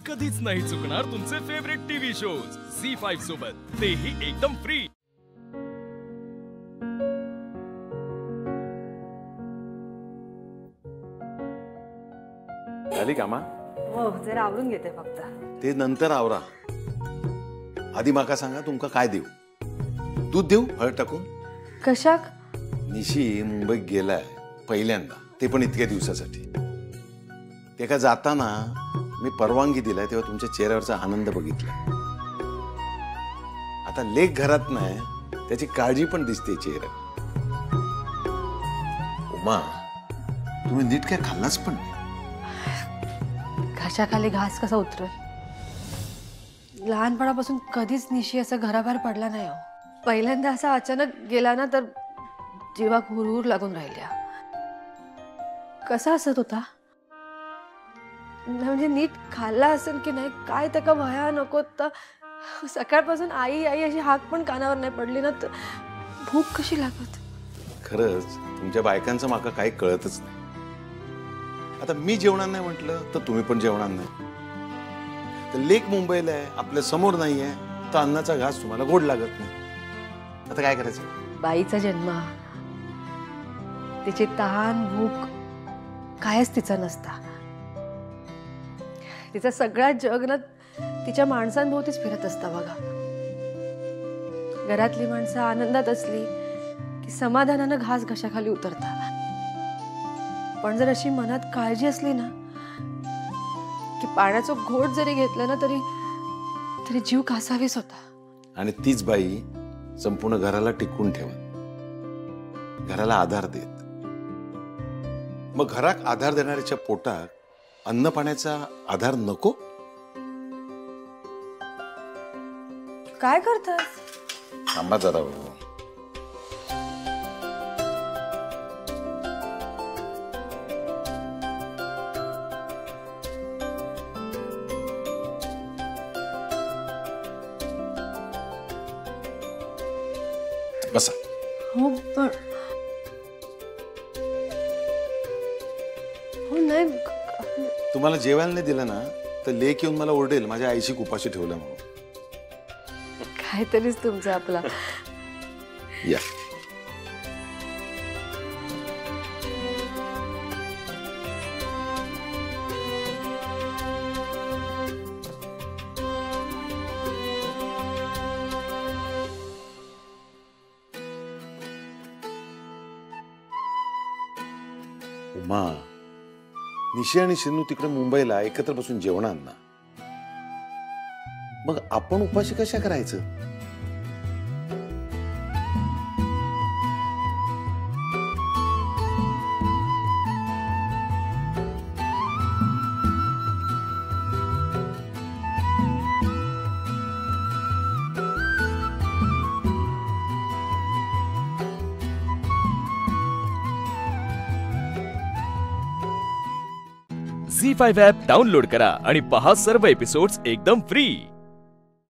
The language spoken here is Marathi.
कधीच नाही चुकणार तुमचे फेवरेट टीव्ही शोज झी5 सोबत, तेही एकदम फ्री। झाली कामा? हो, जरा आवरून घेते फक्त। ते नंतर आवरा, आधी माका सांगा तुमका काय देऊ? दूध देऊ हळद टाकून? कशाक? निशी मुंबईत गेलाय पहिल्यांदा, ते पण इतक्या दिवसासाठी। तेका जाताना मी परवानगी दिलाय तेव्हा तुमच्या चेहऱ्यावरचा आनंद बघितला। आता लेक घरात नाही, त्याची काळजी पण दिसते चेहऱ्यावर। उमा, तुम्ही नीट काय खाल्लाच पण नाही। घशाखाली घास कसा उतरेल? लहानपणापासून कधीच निशी असं घराबाहेर पडला नाही हो। पहिल्यांदा असा अचानक गेला ना तर जीवाक हुरहुर लागून राहिल्या। कसा असत होता? म्हणजे नीट खाल्ला असेल की नाही काय त्याका वया नको तर सकाळपासून आई आई अशी हाक पण कानावर नाही पडली ना तर भूक कशी लागत? खरंच तुमच्या बायकांचं माका काही कळतच नाही। आता मी जेवणार नाही म्हटलं तर तुम्ही पण जेवणार नाही। तर लेक मुंबईला आहे, आपल्या समोर नाहीये, तर अन्नाचा घास तुम्हाला गोड लागत नाही। आता काय करायचं? बाईचा जन्म, तिची तहान भूक कायच तिचा नसता। तिचा सगळा जग ना तिच्या माणसांभोवतीच फिरत असता बघा। घरातली माणसं आनंदात असली की समाधानानं घास घशाखाली उतरता, पण जर अशी मनात काळजी असली ना की पाण्याचं घोट जरी घेतलं ना तरी जीव कासावीस होता। आणि तीच बाई संपूर्ण घराला टिकवून ठेवत, घराला आधार देत। मग घरात आधार देणाऱ्याच्या पोटात अन्न पाण्याचा आधार नको? काय करतात? थांबा जरा। बसा। हो पण हो नाही, तुम्हाला जेवायला नाही दिलं ना तर लेक येऊन मला ओरडेल माझ्या आईशी उपाशी ठेवलं म्हणून। काहीतरीच तुमचं आपला। या उमा, निशी आणि शिनू तिकडे मुंबईला एकत्र बसून जेवणार ना, मग आपण उपाशी कशा करायचं? झी5 ॲप डाउनलोड करा आणि पहा सर्व एपिसोड्स एकदम फ्री।